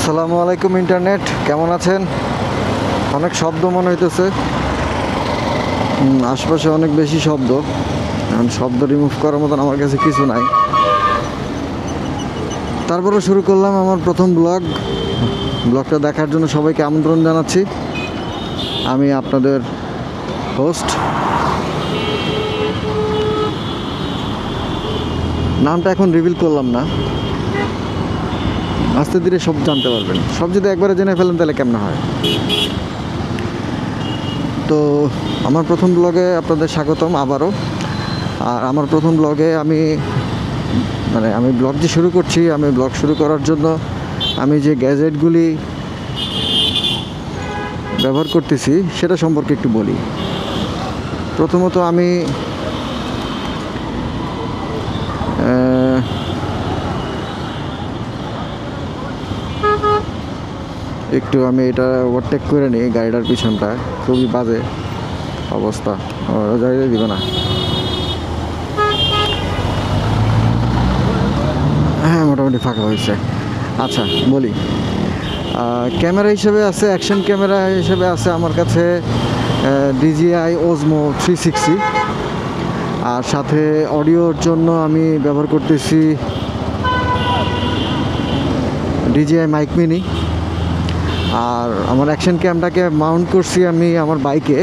আসসালামু আলাইকুম ইন্টারনেট, কেমন আছেন? অনেক শব্দ মনে হইতেছে, আশপাশে অনেক বেশি শব্দ। এখন শব্দ রিমুভ করার মতন আমার কাছে কিছু নাই, তারপরে শুরু করলাম আমার প্রথম ব্লগটা দেখার জন্য সবাইকে আমন্ত্রণ জানাচ্ছি। আমি আপনাদের হোস্ট। নামটা এখন রিভিল করলাম না, আস্তে ধীরে সব জানতে পারবেন। সব যদি একবারে জেনে ফেলেন তাহলে কেমন হয়। তো আমার প্রথম ব্লগে আপনাদের স্বাগতম আবারও। আর আমার প্রথম ব্লগে আমি ব্লগ যে শুরু করছি, আমি ব্লগ শুরু করার জন্য আমি যে গ্যাজেটগুলি ব্যবহার করতেছি সেটা সম্পর্কে একটু বলি। প্রথমত আমি এটা ওভারটেক করে নিই। গাড়িটার পিছনটা খুবই বাজে অবস্থা, যাইতে দিব না। হ্যাঁ, মোটামুটি ফাঁকা হয়েছে। আচ্ছা বলি, ক্যামেরা হিসেবে আছে, অ্যাকশন ক্যামেরা হিসেবে আছে আমার কাছে DJI Osmo 360। আর সাথে অডিওর জন্য আমি ব্যবহার করতেছি DJI Mic Mini। আর আমার অ্যাকশন ক্যামটাকে মাউন্ট করছি আমি আমার বাইকে।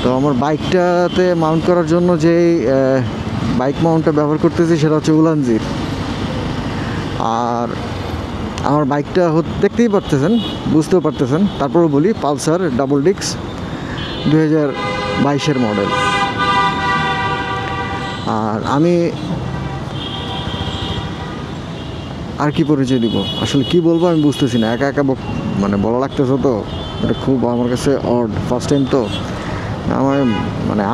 তো আমার বাইকটাতে মাউন্ট করার জন্য যেই বাইক মাউন্টটা ব্যবহার করতেছি সেটা হচ্ছে উলানজির। আর আমার বাইকটা দেখতেই পারতেছেন, বুঝতেও পারতেছেন, তারপরেও বলি পালসার ডাবল ডিস্ক 2022-এর মডেল। আর আমি আর কি পরিচয় দিব, আসলে কি বলবো আমি বুঝতেছি না। একা একা বলা লাগতেছে, তো এটা খুব আমার কাছে অড, ফার্স্ট টাইম। তো আমার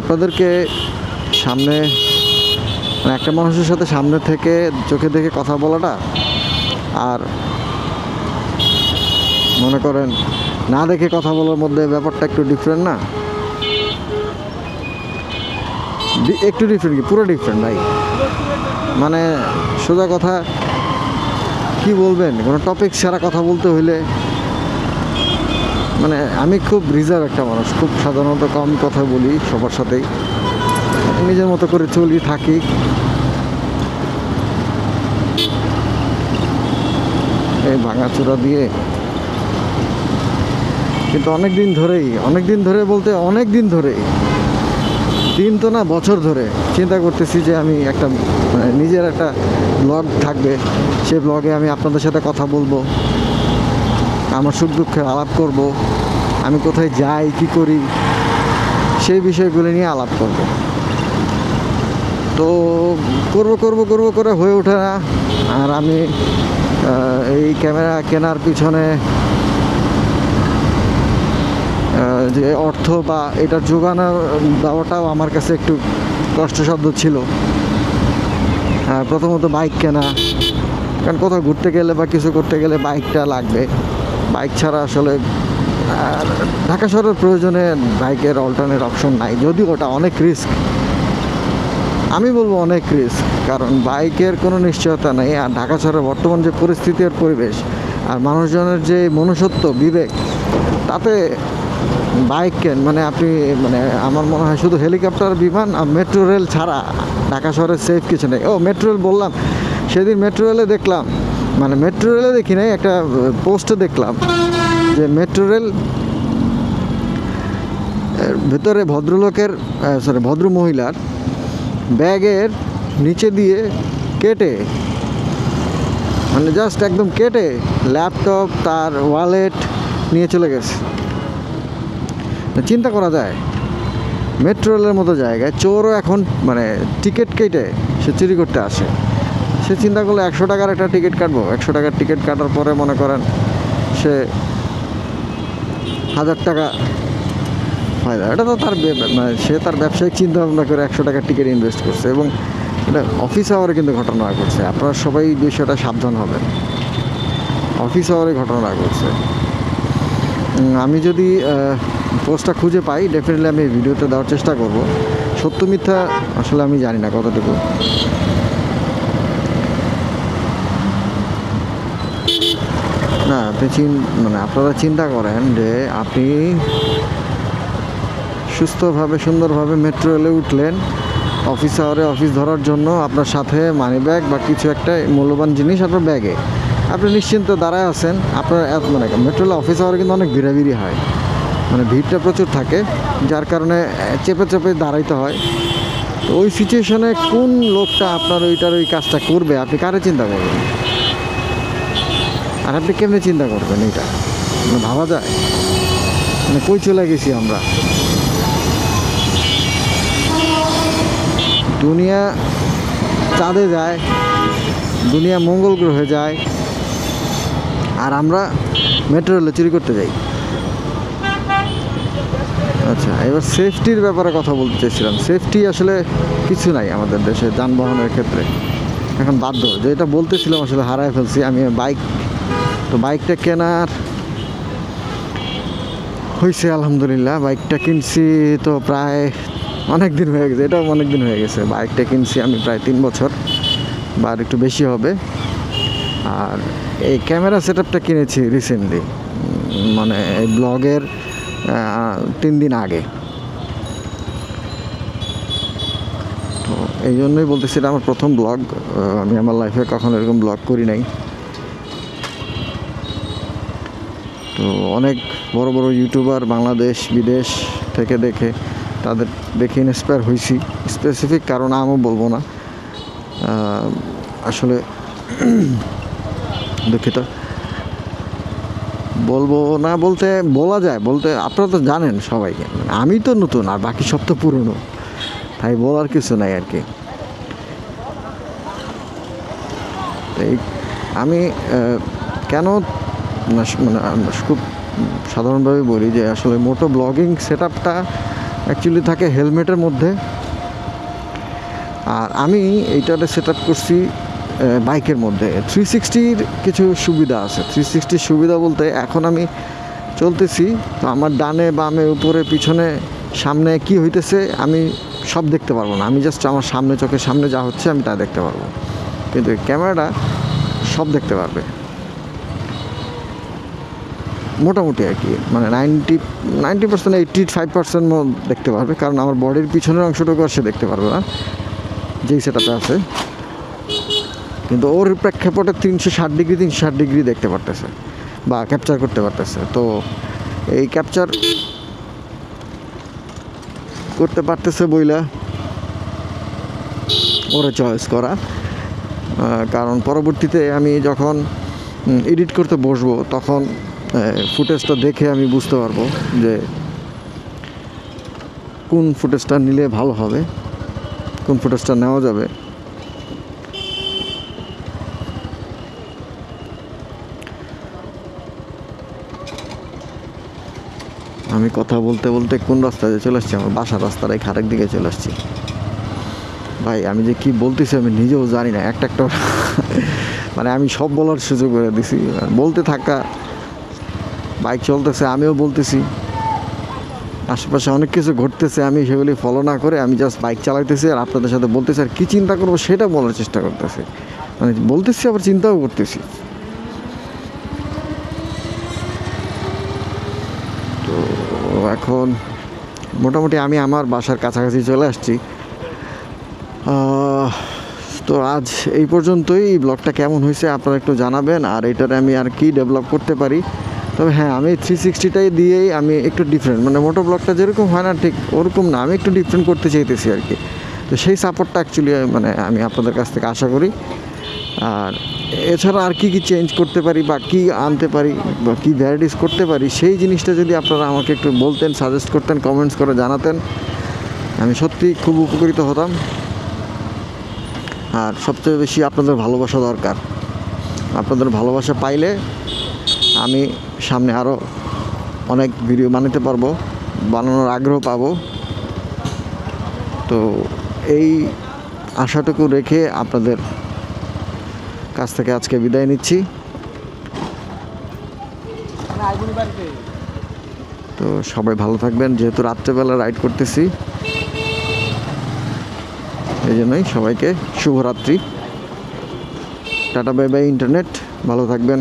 আপনাদেরকে সামনে একটা মানুষের সাথে সামনে থেকে চোখে দেখে কথা বলাটা আর মনে করেন না দেখে কথা বলার মধ্যে ব্যাপারটা একটু ডিফারেন্ট না? একটু ডিফারেন্ট কি, পুরো ডিফারেন্ট ভাই। সোজা কথা, কি বলবেন, কোনো টপিক ছাড়া কথা বলতে হইলে আমি খুব রিজার্ভ একটা মানুষ, খুব সাধারণত কম কথা বলি সবার সাথেই, নিজের মতো করে চলি থাকি। এই ভাঙাচোরা দিয়ে কিন্তু অনেক দিন বলতে অনেক দিন ধরেই, দিন তো না বছর ধরে চিন্তা করতেছি যে আমি একটা নিজের একটা ব্লগ থাকবে। সেই ব্লগে আমি আপনাদের সাথে কথা বলবো, আমার সুখ দুঃখের আলাপ করব, আমি কোথায় যাই কি করি সেই বিষয়গুলো নিয়ে আলাপ করব। তো করব করে হয়ে ওঠে না। আর আমি এই ক্যামেরা কেনার পিছনে যে অর্থ বা এটার যোগানো দেওয়াটাও আমার কাছে একটু কষ্টসাধ্য ছিল। প্রথমত বাইক কেনা, কারণ কোথাও ঘুরতে গেলে বা কিছু করতে গেলে বাইকটা লাগবে। বাইক ছাড়া আসলে ঢাকা শহরের প্রয়োজনে বাইকের অল্টারনেট অপশন নাই, যদিও ওটা অনেক রিস্ক। আমি বলবো অনেক রিস্ক, কারণ বাইকের কোনো নিশ্চয়তা নেই। আর ঢাকা শহরের বর্তমান যে পরিস্থিতি আর পরিবেশ আর মানুষজনের যে মনুষ্যত্ব বিবেক, তাতে বাইক কেন আপনি আমার মনে হয় শুধু হেলিকপ্টার, বিমান আর মেট্রো রেল ছাড়া ঢাকা শহরে সেফ কিছু নেই। মেট্রো রেল বললাম, সেদিন মেট্রো রেলে দেখলাম, মেট্রো রেলে দেখি নাই, একটা পোস্টে দেখলাম যে মেট্রো রেল ভেতরে ভদ্র মহিলার ব্যাগের নিচে দিয়ে কেটে জাস্ট একদম কেটে ল্যাপটপ, তার ওয়ালেট নিয়ে চলে গেছে। চিন্তা করা যায়, মেট্রো রেলের মতো জায়গায় চোরও এখন টিকিট কেটে সে চুরি করতে আসে। সে চিন্তা করলে 100 টাকার একটা টিকিট কাটবো, 100 টাকার টিকিট কাটার পরে মনে করেন সে 1000 টাকা ফায়দা। এটা তো তার সে তার ব্যবসায়িক চিন্তা ভাবনা করে 100 টাকার টিকিট ইনভেস্ট করছে, এবং এটা অফিস আওয়ারে কিন্তু ঘটনা ঘটছে। আপনারা সবাই বিষয়টা সাবধান হবেন, অফিস আওয়ারে ঘটনা ঘটছে। আমি যদি পোস্টটা খুঁজে পাই ডেফিনেটলি আমি ভিডিওতে দেওয়ার চেষ্টা করব। সত্য মিথ্যা আসলে আমি জানি না কতটুকু। না আপনি মানে আপনারা চিন্তা করেন যে আপনি সুস্থভাবে সুন্দরভাবে মেট্রো রেলে উঠলেন, অফিস আওয়ারে অফিস ধরার জন্য আপনার সাথে মানি ব্যাগ বা কিছু একটা মূল্যবান জিনিস আপনার ব্যাগে, আপনি নিশ্চিন্ত দাঁড়ায় আছেন। আপনার মানে মেট্রো রেলে অফিস আওয়ারে কিন্তু অনেক ভিড়াভিড়ি হয়, মানে ভিড়টা প্রচুর থাকে, যার কারণে চেপে চেপে দাঁড়াইতে হয়। তো ওই সিচুয়েশনে কোন লোকটা আপনার ওই কাজটা করবে, আপনি কারে চিন্তা করবেন? আর আপনি কেমনে চিন্তা করবেন এটা? মানে ভাবা যায়? মানে কই চলে গেছি আমরা? দুনিয়া চাঁদে যায়, দুনিয়া মঙ্গল গ্রহে যায়, আর আমরা মেট্রো রেলে চুরি করতে যাই। আচ্ছা, এবার সেফটির ব্যাপারে কথা বলতে চাইছিলাম। সেফটি আসলে কিছু নাই আমাদের দেশে যানবাহনের ক্ষেত্রে, এখন বাধ্য যেটা বলতেছিলাম আসলে হারায় ফেলছি আমি। বাইকটা কেনার হয়েছে আলহামদুলিল্লাহ। বাইকটা কিনছি তো প্রায় অনেক দিন হয়ে গেছে, এটাও অনেক দিন হয়ে গেছে। বাইকটা কিনছি আমি প্রায় 3 বছর বা আর একটু বেশি হবে। আর এই ক্যামেরা সেট আপটা কিনেছি রিসেন্টলি, মানে এই ব্লগের 3 দিন আগে। তো এই জন্যই বলতেছি এটা আমার প্রথম ব্লগ। আমি আমার লাইফে কখনো এরকম ব্লগ করি নাই। তো অনেক বড় বড় ইউটিউবার বাংলাদেশ বিদেশ থেকে দেখে তাদের দেখে ইন্সপায়ার হয়েছি। স্পেসিফিক কারণ আমিও বলবো না, আসলে দুঃখিত, বলবো না বলতে বলা যায়, বলতে আপনারা তো জানেন সবাই, আমি তো নতুন আর বাকি সব তো পুরনো, তাই বলার কিছু নাই আর কি। এই আমি কেন মানে খুব সাধারণভাবে বলি যে আসলে মোটো ব্লগিং সেট আপটা অ্যাকচুয়ালি থাকে হেলমেটের মধ্যে, আর আমি এইটাতে সেট আপ করছি বাইকের মধ্যে। 360-র কিছু সুবিধা আছে। 360-র সুবিধা বলতে এখন আমি চলতেছি, তো আমার ডানে বামে উপরে পিছনে সামনে কি হইতেছে আমি সব দেখতে পারবো না। আমি জাস্ট আমার সামনে চোখের সামনে যা হচ্ছে আমি তা দেখতে পারবো, কিন্তু ক্যামেরাটা সব দেখতে পারবে মোটামুটি আর কি। মানে 90%, 85% দেখতে পারবে, কারণ আমার বডির পিছনের অংশটুকু আর সে দেখতে পারবে না যেই সেটাতে আছে। কিন্তু ওর প্রেক্ষাপটে 360 ডিগ্রি দেখতে পারতেছে বা ক্যাপচার করতে পারতেছে। তো এই ক্যাপচার করতে পারতেছে বইলা ওরা চয়েস করা, কারণ পরবর্তীতে আমি যখন এডিট করতে বসবো তখন ফুটেজটা দেখে আমি বুঝতে পারবো যে কোন ফুটেজটা নিলে ভালো হবে, কোন ফুটেজটা নেওয়া যাবে। আমি কথা বলতে বলতে কোন রাস্তায় চলে আসছি, আমার বাসার রাস্তার এই খারেক দিকে চলে আসছি। ভাই আমি যে কি বলতেছি আমি নিজেও জানি না, একটা মানে আমি সব বলার সুযোগ করে দিছি, বলতে থাকা। বাইক চলতেছে, আমিও বলতেছি, আশেপাশে অনেক কিছু ঘটতেছে, আমি সেগুলি ফলো না করে আমি জাস্ট বাইক চালাইতেছি আর আপনাদের সাথে বলতেছি। আর কী চিন্তা করবো সেটা বলার চেষ্টা করতেছি, মানে বলতেছি আবার চিন্তাও করতেছি। তো এখন মোটামুটি আমি আমার বাসার কাছাকাছি চলে আসছি। তো আজ এই পর্যন্তই। এই ব্লগটা কেমন হয়েছে আপনারা একটু জানাবেন, আর এটারে আমি আর কি ডেভেলপ করতে পারি। তবে হ্যাঁ, আমি 360টাই দিয়েই আমি একটু ডিফারেন্ট, মানে মোটো ব্লগটা যেরকম হয় না ঠিক ওরকম না, আমি একটু ডিফারেন্ট করতে চাইতেছি আর কি। তো সেই সাপোর্টটা অ্যাকচুয়ালি মানে আমি আপনাদের কাছ থেকে আশা করি। আর এছাড়া আর কি চেঞ্জ করতে পারি বা কী আনতে পারি বা কী ভ্যারাইটিস করতে পারি, সেই জিনিসটা যদি আপনারা আমাকে একটু বলতেন, সাজেস্ট করতেন, কমেন্টস করে জানাতেন, আমি সত্যি খুব উপকৃত হতাম। আর সবচেয়ে বেশি আপনাদের ভালোবাসা দরকার। আপনাদের ভালোবাসা পাইলে আমি সামনে আরও অনেক ভিডিও বানাতে পারবো, বানানোর আগ্রহ পাবো। তো এই আশাটুকু রেখে আপনাদের কাছ থেকে আজকে বিদায় নিচ্ছি। তো সবাই ভালো থাকবেন, যেহেতু রাত্রেবেলা রাইড করতেছি এই জন্যই সবাইকে শুভরাত্রি। টাটা বাই বাই ইন্টারনেট, ভালো থাকবেন।